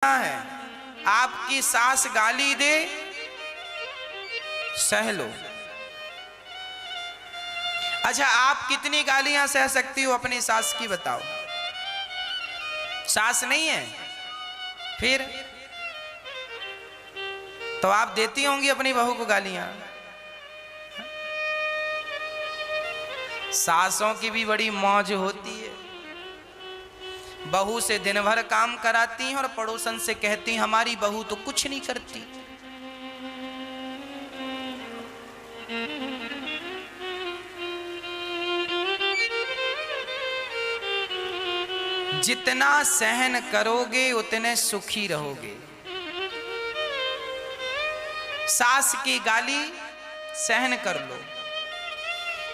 करना है। आपकी सास गाली दे, सह लो। अच्छा, आप कितनी गालियां सह सकती हो अपनी सास की, बताओ। सास नहीं है फिर तो आप देती होंगी अपनी बहू को गालियां। सासों की भी बड़ी मौज होती है। बहू से दिन भर काम कराती हैं और पड़ोसन से कहती हैं हमारी बहू तो कुछ नहीं करती। जितना सहन करोगे उतने सुखी रहोगे। सास की गाली सहन कर लो।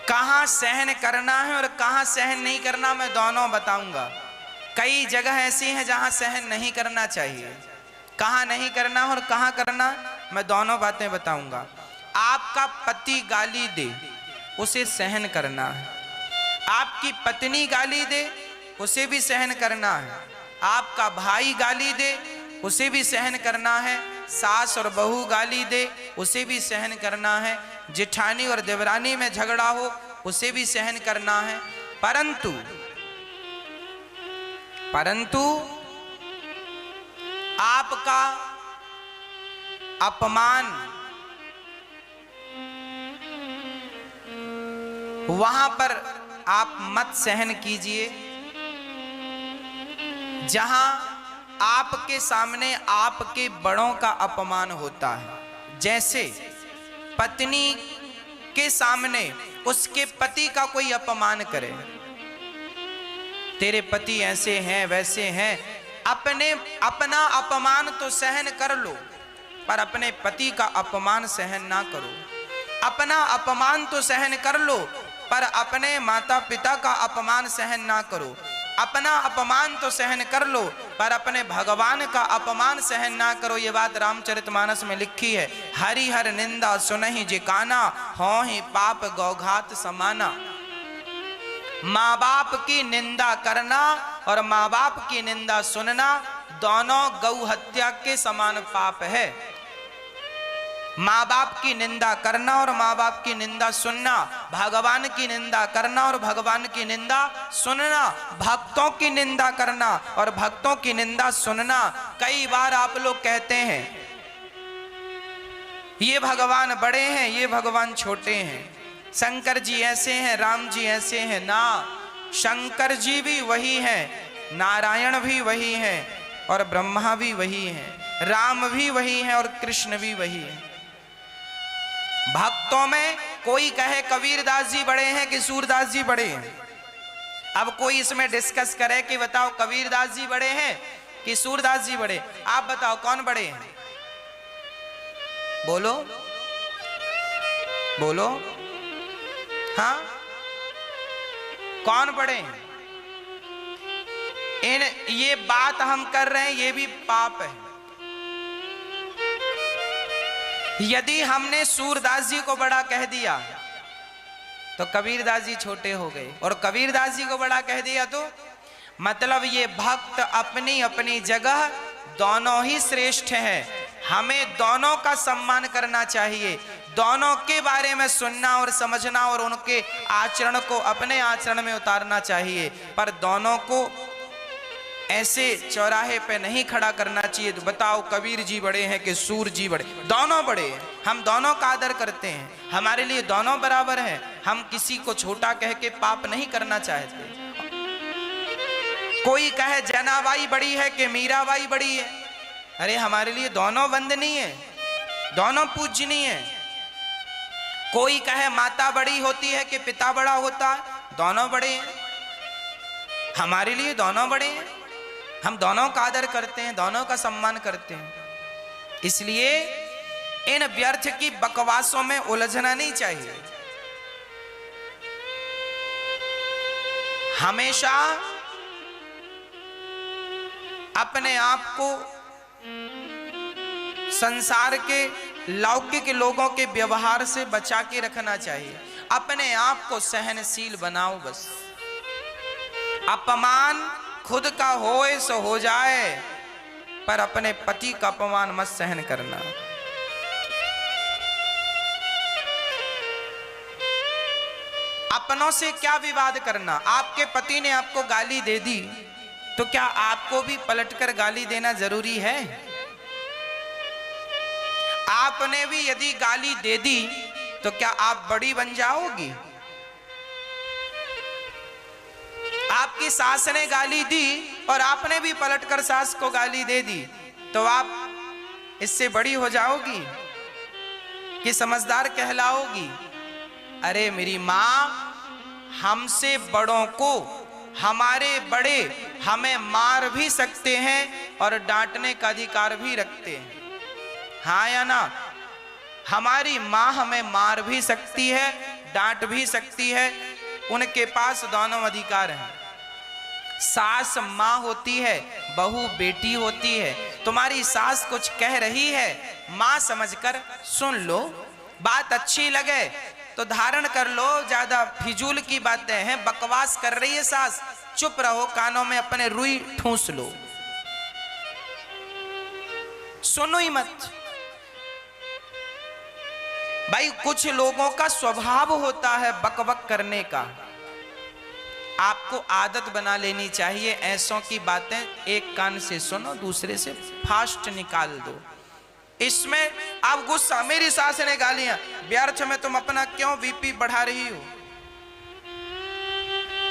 कहां सहन करना है और कहां सहन नहीं करना मैं दोनों बताऊंगा। कई जगह ऐसी हैं जहां सहन नहीं करना चाहिए, कहां नहीं करना और कहां करना मैं दोनों बातें बताऊंगा। आपका पति गाली दे, उसे सहन करना है। आपकी पत्नी गाली दे, उसे भी सहन करना है। आपका भाई गाली दे, उसे भी सहन करना है। सास और बहू गाली दे, उसे भी सहन करना है। जेठानी और देवरानी में झगड़ा हो, उसे भी सहन करना है। परंतु आपका अपमान वहां पर आप मत सहन कीजिए जहां आपके सामने आपके बड़ों का अपमान होता है। जैसे पत्नी के सामने उसके पति का कोई अपमान करे, तेरे पति ऐसे हैं वैसे हैं, अपना अपमान तो सहन कर लो पर अपने पति का अपमान सहन ना करो। अपना अपमान तो सहन कर लो पर अपने माता पिता का अपमान सहन ना करो। अपना अपमान तो सहन कर लो पर अपने भगवान का अपमान सहन ना करो। ये बात रामचरितमानस में लिखी है। हरिहर निंदा सुनहि जे काना, होहि पाप गौघात समाना। माँ बाप की निंदा करना और माँ बाप की निंदा सुनना दोनों गौ हत्या के समान पाप है। माँ बाप की निंदा करना और माँ बाप की निंदा सुनना, भगवान की निंदा करना और भगवान की निंदा सुनना, भक्तों की निंदा करना और भक्तों की निंदा सुनना। कई बार आप लोग कहते हैं ये भगवान बड़े हैं, ये भगवान छोटे हैं, शंकर जी ऐसे हैं, राम जी ऐसे हैं। ना, शंकर जी भी वही हैं, नारायण भी वही हैं और ब्रह्मा भी वही हैं, राम भी वही हैं और कृष्ण भी वही हैं। भक्तों में कोई कहे कबीरदास जी बड़े हैं कि सूरदास जी बड़े हैं। अब कोई इसमें डिस्कस करे कि बताओ कबीरदास जी बड़े हैं कि सूरदास जी बड़े, आप बताओ कौन बड़े हैं? बोलो बोलो, हाँ कौन बड़े हैं? ये बात हम कर रहे हैं, ये भी पाप है। यदि हमने सूरदास जी को बड़ा कह दिया तो कबीरदास जी छोटे हो गए, और कबीरदास जी को बड़ा कह दिया तो मतलब ये भक्त अपनी अपनी जगह दोनों ही श्रेष्ठ हैं। हमें दोनों का सम्मान करना चाहिए, दोनों के बारे में सुनना और समझना और उनके आचरण को अपने आचरण में उतारना चाहिए। पर दोनों को ऐसे चौराहे पे नहीं खड़ा करना चाहिए। तो बताओ कबीर जी बड़े हैं कि सूर जी बड़े? दोनों बड़े हैं, हम दोनों का आदर करते हैं, हमारे लिए दोनों बराबर हैं। हम किसी को छोटा कह के पाप नहीं करना चाहते। कोई कहे जनाबाई बड़ी है कि मीराबाई बड़ी है, अरे हमारे लिए दोनों वंदनीय है, दोनों पूजनीय है। कोई कहे माता बड़ी होती है कि पिता बड़ा होता है, दोनों बड़े हैं, हमारे लिए दोनों बड़े हैं। हम दोनों का आदर करते हैं, दोनों का सम्मान करते हैं। इसलिए इन व्यर्थ की बकवासों में उलझना नहीं चाहिए। हमेशा अपने आप को संसार के लौकिक लोगों के व्यवहार से बचा के रखना चाहिए। अपने आप को सहनशील बनाओ बस। अपमान खुद का होए सो हो जाए, पर अपने पति का अपमान मत सहन करना। अपनों से क्या विवाद करना। आपके पति ने आपको गाली दे दी तो क्या आपको भी पलटकर गाली देना जरूरी है? आपने भी यदि गाली दे दी तो क्या आप बड़ी बन जाओगी? आपकी सास ने गाली दी और आपने भी पलटकर सास को गाली दे दी तो आप इससे बड़ी हो जाओगी कि समझदार कहलाओगी? अरे मेरी माँ, हमसे बड़ों को, हमारे बड़े हमें मार भी सकते हैं और डांटने का अधिकार भी रखते हैं, हाँ या ना? हमारी माँ हमें मार भी सकती है, डांट भी सकती है, उनके पास दोनों अधिकार हैं। सास माँ होती है, बहू बेटी होती है। तुम्हारी सास कुछ कह रही है, माँ समझकर सुन लो, बात अच्छी लगे तो धारण कर लो, ज्यादा फिजूल की बातें हैं, बकवास कर रही है सास, चुप रहो, कानों में अपने रुई ठूंस लो, सुनो ही मत। भाई कुछ लोगों का स्वभाव होता है बकबक करने का, आपको आदत बना लेनी चाहिए। ऐसों की बातें एक कान से सुनो, दूसरे से फास्ट निकाल दो। इसमें आप गुस्सा, मेरी सास ने गालियां, व्यर्थ में तुम अपना क्यों बीपी बढ़ा रही हो,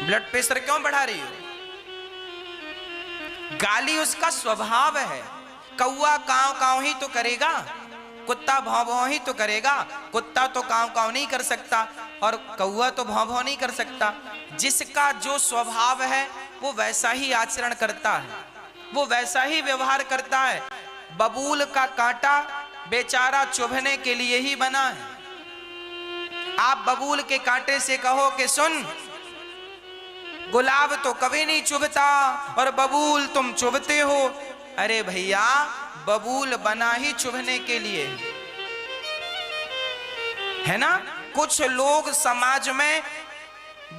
ब्लड प्रेशर क्यों बढ़ा रही हो? गाली उसका स्वभाव है। कौआ काव काव ही तो करेगा, कुत्ता भौं भौं ही तो करेगा। कुत्ता तो काव काव नहीं कर सकता और कौआ तो भौं भौं नहीं कर सकता। जिसका जो स्वभाव है वो वैसा ही आचरण करता है, वो वैसा ही व्यवहार करता है। बबूल का कांटा बेचारा चुभने के लिए ही बना है। आप बबूल के कांटे से कहो कि सुन, गुलाब तो कभी नहीं चुभता और बबूल तुम चुभते हो। अरे भैया, बबूल बना ही चुभने के लिए, है ना? कुछ लोग समाज में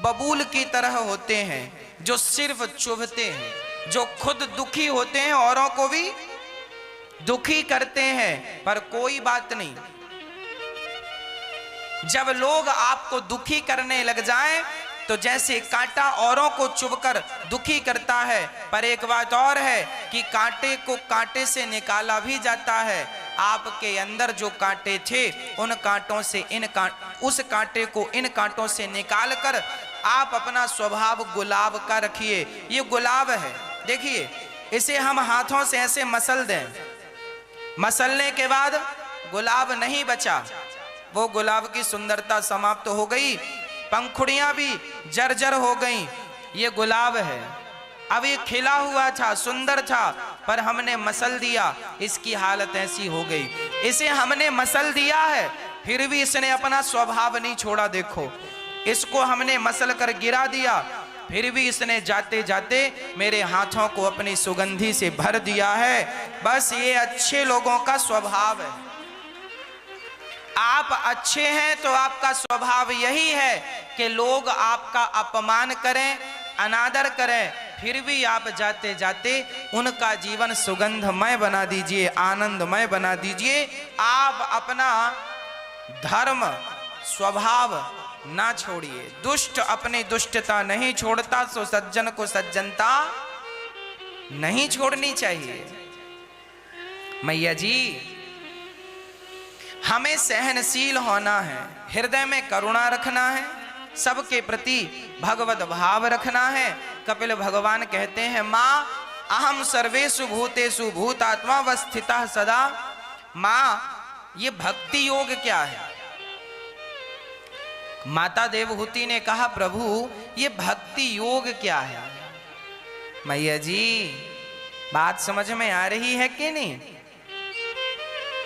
बबूल की तरह होते हैं जो सिर्फ चुभते हैं, जो खुद दुखी होते हैं औरों को भी दुखी करते हैं, पर कोई बात नहीं। जब लोग आपको दुखी करने लग जाएं तो जैसे कांटा औरों को चुभकर दुखी करता है, पर एक बात और है कि कांटे को कांटे से निकाला भी जाता है। आपके अंदर जो कांटे थे उन कांटों से उस कांटे को इन कांटों से निकालकर आप अपना स्वभाव गुलाब का रखिए। ये गुलाब है, देखिए, इसे हम हाथों से ऐसे मसल दें, मसलने के बाद गुलाब नहीं बचा, वो गुलाब की सुंदरता समाप्त हो गई, पंखुड़ियां भी जर्जर हो गईं। ये गुलाब है, अब ये खिला हुआ था, सुंदर था, पर हमने मसल दिया, इसकी हालत ऐसी हो गई। इसे हमने मसल दिया है, फिर भी इसने अपना स्वभाव नहीं छोड़ा। देखो, इसको हमने मसल कर गिरा दिया, फिर भी इसने जाते जाते मेरे हाथों को अपनी सुगंधी से भर दिया है। बस ये अच्छे लोगों का स्वभाव है। आप अच्छे हैं तो आपका स्वभाव यही है कि लोग आपका अपमान करें, अनादर करें, फिर भी आप जाते जाते उनका जीवन सुगंधमय बना दीजिए, आनंदमय बना दीजिए। आप अपना धर्म स्वभाव ना छोड़िए। दुष्ट अपनी दुष्टता नहीं छोड़ता, तो सज्जन को सज्जनता नहीं छोड़नी चाहिए। मैया जी, हमें सहनशील होना है, हृदय में करुणा रखना है, सबके प्रति भगवत भाव रखना है। कपिल भगवान कहते हैं, माँ अहम सर्वेषु भूतेषु भूतात्मा वस्थितः सदा। माँ, ये भक्ति योग क्या है? माता देवहूति ने कहा, प्रभु ये भक्ति योग क्या है? मैया जी, बात समझ में आ रही है कि नहीं?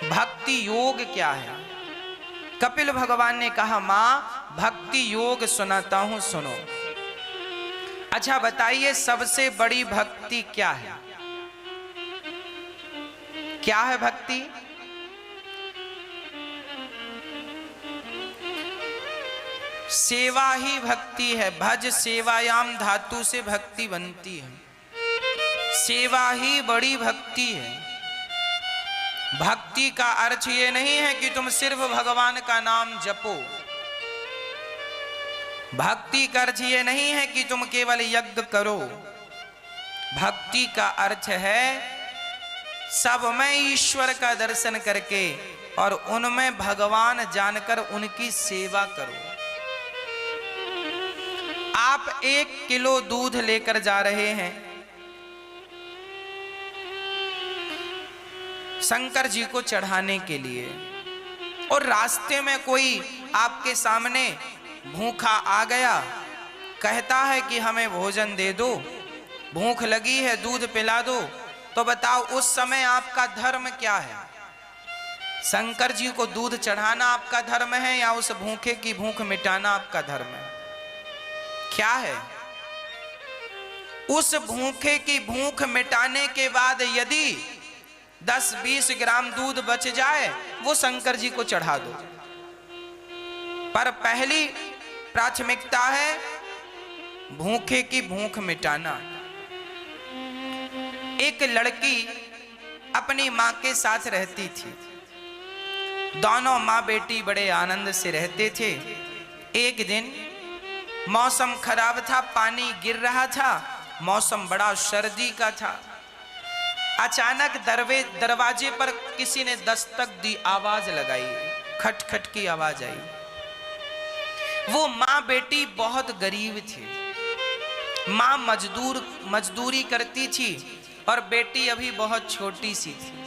भक्ति योग क्या है? कपिल भगवान ने कहा, मां भक्ति योग सुनाता हूं, सुनो। अच्छा बताइए, सबसे बड़ी भक्ति क्या है? क्या है भक्ति? सेवा ही भक्ति है। भज सेवायाम धातु से भक्ति बनती है। सेवा ही बड़ी भक्ति है। भक्ति का अर्थ ये नहीं है कि तुम सिर्फ भगवान का नाम जपो। भक्ति का अर्थ ये नहीं है कि तुम केवल यज्ञ करो। भक्ति का अर्थ है सब में ईश्वर का दर्शन करके और उनमें भगवान जानकर उनकी सेवा करो। आप 1 किलो दूध लेकर जा रहे हैं, शंकर जी को चढ़ाने के लिए, और रास्ते में कोई आपके सामने भूखा आ गया, कहता है कि हमें भोजन दे दो, भूख लगी है, दूध पिला दो, तो बताओ उस समय आपका धर्म क्या है? शंकर जी को दूध चढ़ाना आपका धर्म है या उस भूखे की भूख मिटाना आपका धर्म है? क्या है? उस भूखे की भूख मिटाने के बाद यदि 10-20 ग्राम दूध बच जाए वो शंकर जी को चढ़ा दो, पर पहली प्राथमिकता है भूखे की भूख मिटाना। एक लड़की अपनी मां के साथ रहती थी। दोनों मां बेटी बड़े आनंद से रहते थे। एक दिन मौसम खराब था, पानी गिर रहा था, मौसम बड़ा सर्दी का था। अचानक दरवाजे पर किसी ने दस्तक दी, आवाज लगाई, खटखट की आवाज आई। वो मां बेटी बहुत गरीब थी। मां मजदूरी करती थी और बेटी अभी बहुत छोटी सी थी।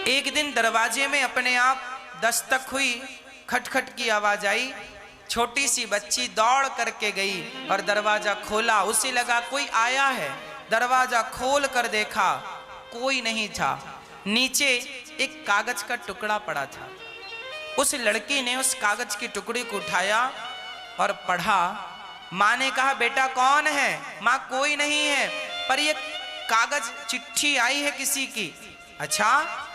एक दिन दरवाजे में अपने आप दस्तक हुई, खटखट की आवाज आई। छोटी सी बच्ची दौड़ करके गई और दरवाजा खोला। उसे लगा कोई आया है। दरवाजा खोल कर देखा, कोई नहीं था। नीचे एक कागज का टुकड़ा पड़ा था। उस लड़की ने उस कागज के टुकड़े को उठाया और पढ़ा। माँ ने कहा, बेटा कौन है? माँ कोई नहीं है, पर ये कागज चिट्ठी आई है किसी की। अच्छा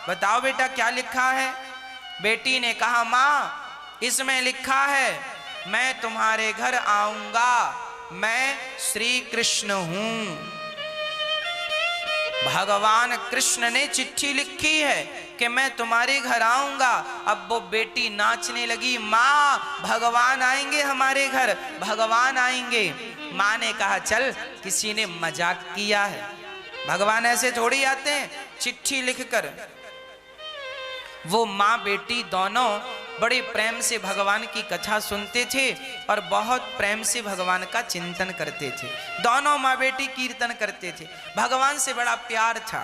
बताओ बेटा क्या लिखा है? बेटी ने कहा, माँ इसमें लिखा है मैं तुम्हारे घर आऊंगा, मैं श्री कृष्ण हूं। भगवान कृष्ण ने चिट्ठी लिखी है कि मैं तुम्हारे घर आऊंगा। अब वो बेटी नाचने लगी, माँ भगवान आएंगे हमारे घर, भगवान आएंगे। माँ ने कहा, चल किसी ने मजाक किया है, भगवान ऐसे थोड़ी आते हैं चिट्ठी लिखकर। वो माँ बेटी दोनों बड़े प्रेम से भगवान की कथा सुनते थे और बहुत प्रेम से भगवान का चिंतन करते थे। दोनों माँ बेटी कीर्तन करते थे, भगवान से बड़ा प्यार था।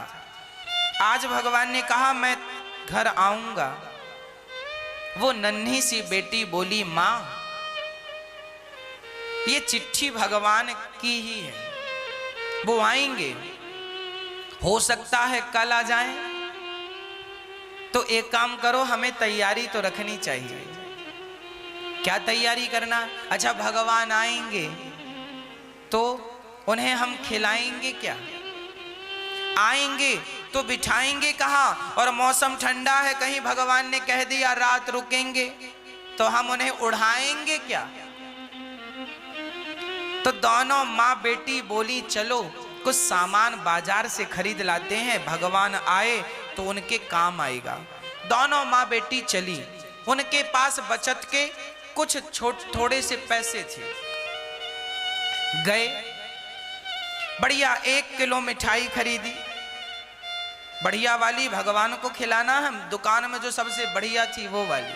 आज भगवान ने कहा मैं घर आऊंगा। वो नन्ही सी बेटी बोली, माँ ये चिट्ठी भगवान की ही है, वो आएंगे, हो सकता है कल आ जाएं, तो एक काम करो हमें तैयारी तो रखनी चाहिए। क्या तैयारी करना? अच्छा भगवान आएंगे तो उन्हें हम खिलाएंगे क्या? आएंगे तो बिठाएंगे कहाँ? और मौसम ठंडा है, कहीं भगवान ने कह दिया रात रुकेंगे तो हम उन्हें उड़ाएंगे क्या? तो दोनों माँ बेटी बोली, चलो कुछ सामान बाजार से खरीद लाते हैं, भगवान आए तो उनके काम आएगा। दोनों माँ बेटी चली। उनके पास बचत के कुछ थोड़े से पैसे थे। गए, बढ़िया 1 किलो मिठाई खरीदी, बढ़िया वाली, भगवान को खिलाना है। दुकान में जो सबसे बढ़िया थी वो वाली।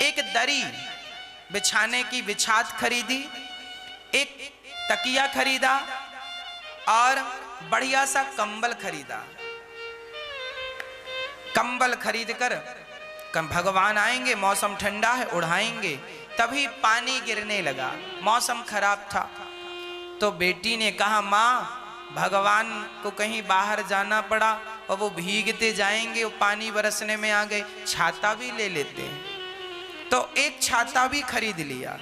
एक दरी बिछाने की बिछात खरीदी, एक तकिया खरीदा और बढ़िया सा कंबल खरीदा। कंबल खरीद कर भगवान आएंगे, मौसम ठंडा है, उड़ाएंगे। तभी पानी गिरने लगा, मौसम खराब था। तो बेटी ने कहा, माँ भगवान को कहीं बाहर जाना पड़ा और वो भीगते जाएंगे, वो पानी बरसने में आ गए, छाता भी ले लेते हैं। तो एक छाता भी खरीद लिया।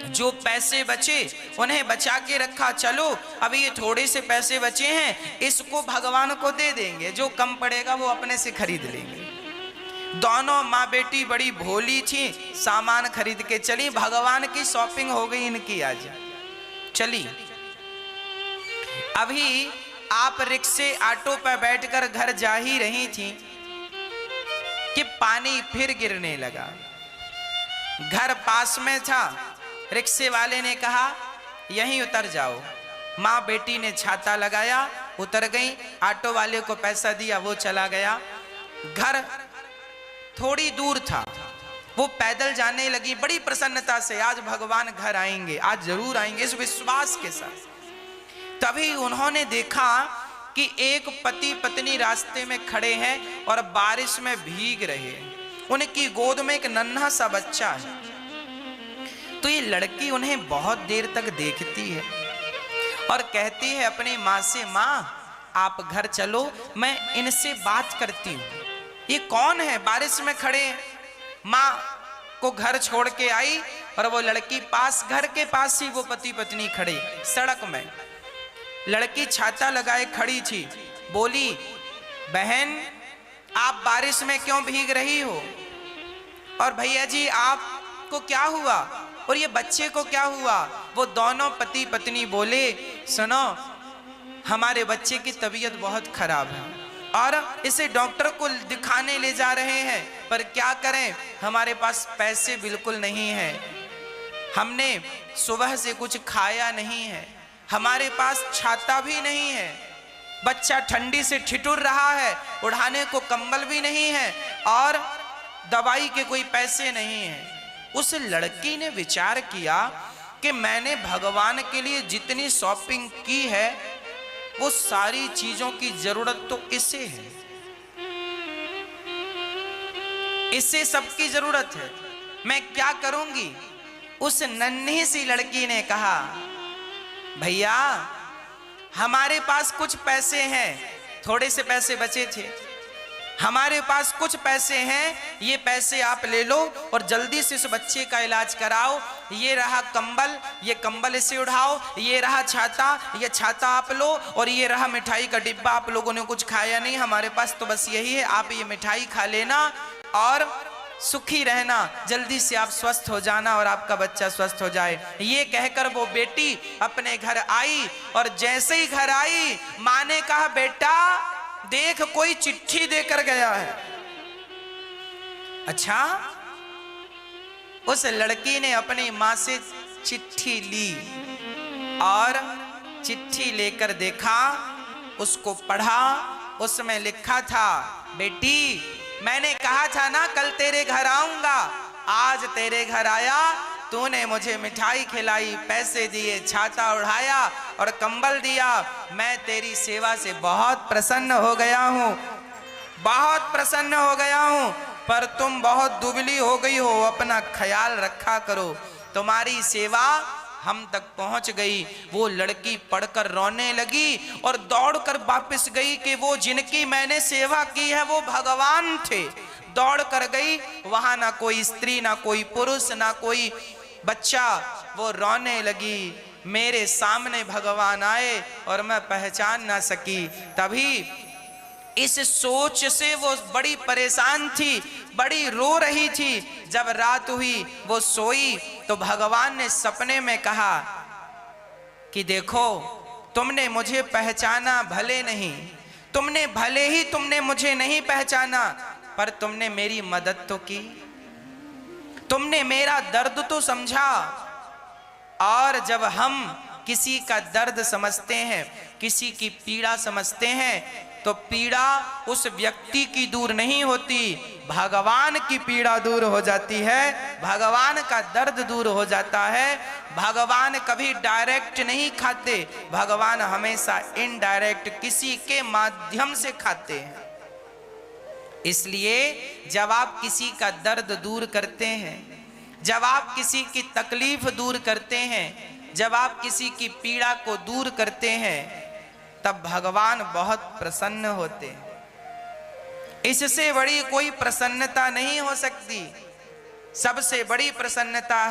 जो पैसे बचे उन्हें बचा के रखा। चलो अभी ये थोड़े से पैसे बचे हैं, इसको भगवान को दे देंगे, जो कम पड़ेगा वो अपने से खरीद लेंगे। दोनों माँ बेटी बड़ी भोली थी, सामान खरीद के चली। भगवान की शॉपिंग हो गई इनकी। आज चली अभी आप रिक्शे ऑटो पर बैठकर घर जा ही रही थी कि पानी फिर गिरने लगा। घर पास में था, रिक्शे वाले ने कहा यहीं उतर जाओ। माँ बेटी ने छाता लगाया, उतर गई, ऑटो वाले को पैसा दिया, वो चला गया। घर थोड़ी दूर था, वो पैदल जाने लगी बड़ी प्रसन्नता से, आज भगवान घर आएंगे, आज जरूर आएंगे, इस विश्वास के साथ। तभी उन्होंने देखा कि एक पति पत्नी रास्ते में खड़े हैं और बारिश में भीग रहे हैं। उनकी गोद में एक नन्हा सा बच्चा है। तो ये लड़की उन्हें बहुत देर तक देखती है और कहती है अपनी माँ से, माँ आप घर चलो, मैं इनसे बात करती हूँ। ये कौन है, बारिश में खड़े हैं। माँ को घर छोड़ के आई और वो लड़की पास, घर के पास ही वो पति पत्नी खड़े सड़क में। लड़की छाता लगाए खड़ी थी, बोली बहन आप बारिश में क्यों भीग रही हो, और भैया जी आपको क्या हुआ, और ये बच्चे को क्या हुआ। वो दोनों पति पत्नी बोले सुनो हमारे बच्चे की तबीयत बहुत खराब है और इसे डॉक्टर को दिखाने ले जा रहे हैं, पर क्या करें हमारे पास पैसे बिल्कुल नहीं है, हमने सुबह से कुछ खाया नहीं है, हमारे पास छाता भी नहीं है, बच्चा ठंडी से ठिठुर रहा है, उड़ाने को कंबल भी नहीं है और दवाई के कोई पैसे नहीं हैं। उस लड़की ने विचार किया कि मैंने भगवान के लिए जितनी शॉपिंग की है वो सारी चीजों की जरूरत तो इसे है, इससे सबकी जरूरत है, मैं क्या करूंगी। उस नन्ही सी लड़की ने कहा भैया हमारे पास कुछ पैसे हैं, थोड़े से पैसे बचे थे, हमारे पास कुछ पैसे हैं, ये पैसे आप ले लो और जल्दी से इस बच्चे का इलाज कराओ। ये रहा कंबल, ये कंबल इसे उठाओ, ये रहा छाता, ये छाता आप लो, और ये रहा मिठाई का डिब्बा, आप लोगों ने कुछ खाया नहीं, हमारे पास तो बस यही है, आप ये मिठाई खा लेना और सुखी रहना, जल्दी से आप स्वस्थ हो जाना और आपका बच्चा स्वस्थ हो जाए। ये कहकर वो बेटी अपने घर आई और जैसे ही घर आई माँ ने कहा बेटा देख कोई चिट्ठी देकर गया है। अच्छा, उस लड़की ने अपनी माँ से चिट्ठी ली और चिट्ठी लेकर देखा, उसको पढ़ा, उसमें लिखा था बेटी मैंने कहा था ना कल तेरे घर आऊंगा, आज तेरे घर आया, तूने मुझे मिठाई खिलाई, पैसे दिए, छाता उड़ाया और कंबल दिया, मैं तेरी सेवा से बहुत प्रसन्न हो गया हूँ, बहुत प्रसन्न हो गया हूँ, पर तुम बहुत दुबली हो गई हो, अपना ख्याल रखा करो, तुम्हारी सेवा हम तक पहुंच गई। वो लड़की पढ़कर रोने लगी और दौड़कर वापस गई कि वो जिनकी मैंने सेवा की है वो भगवान थे। दौड़ कर गई, वहां ना कोई स्त्री, ना कोई पुरुष, ना कोई बच्चा, वो रोने लगी, मेरे सामने भगवान आए और मैं पहचान ना सकी। तभी इस सोच से वो बड़ी परेशान थी, बड़ी रो रही थी। जब रात हुई वो सोई तो भगवान ने सपने में कहा कि देखो तुमने मुझे पहचाना भले नहीं, तुमने मुझे नहीं पहचाना, पर तुमने मेरी मदद तो की, तुमने मेरा दर्द तो समझा। और जब हम किसी का दर्द समझते हैं, किसी की पीड़ा समझते हैं, तो पीड़ा उस व्यक्ति की दूर नहीं होती, भगवान की पीड़ा दूर हो जाती है, भगवान का दर्द दूर हो जाता है। भगवान कभी डायरेक्ट नहीं खाते, भगवान हमेशा इनडायरेक्ट किसी के माध्यम से खाते हैं। इसलिए जब आप किसी का दर्द दूर करते हैं, जब आप किसी की तकलीफ दूर करते हैं, जब आप किसी की पीड़ा को दूर करते हैं, तब भगवान बहुत प्रसन्न होते हैं। इससे बड़ी कोई प्रसन्नता नहीं हो सकती। सबसे बड़ी प्रसन्नता है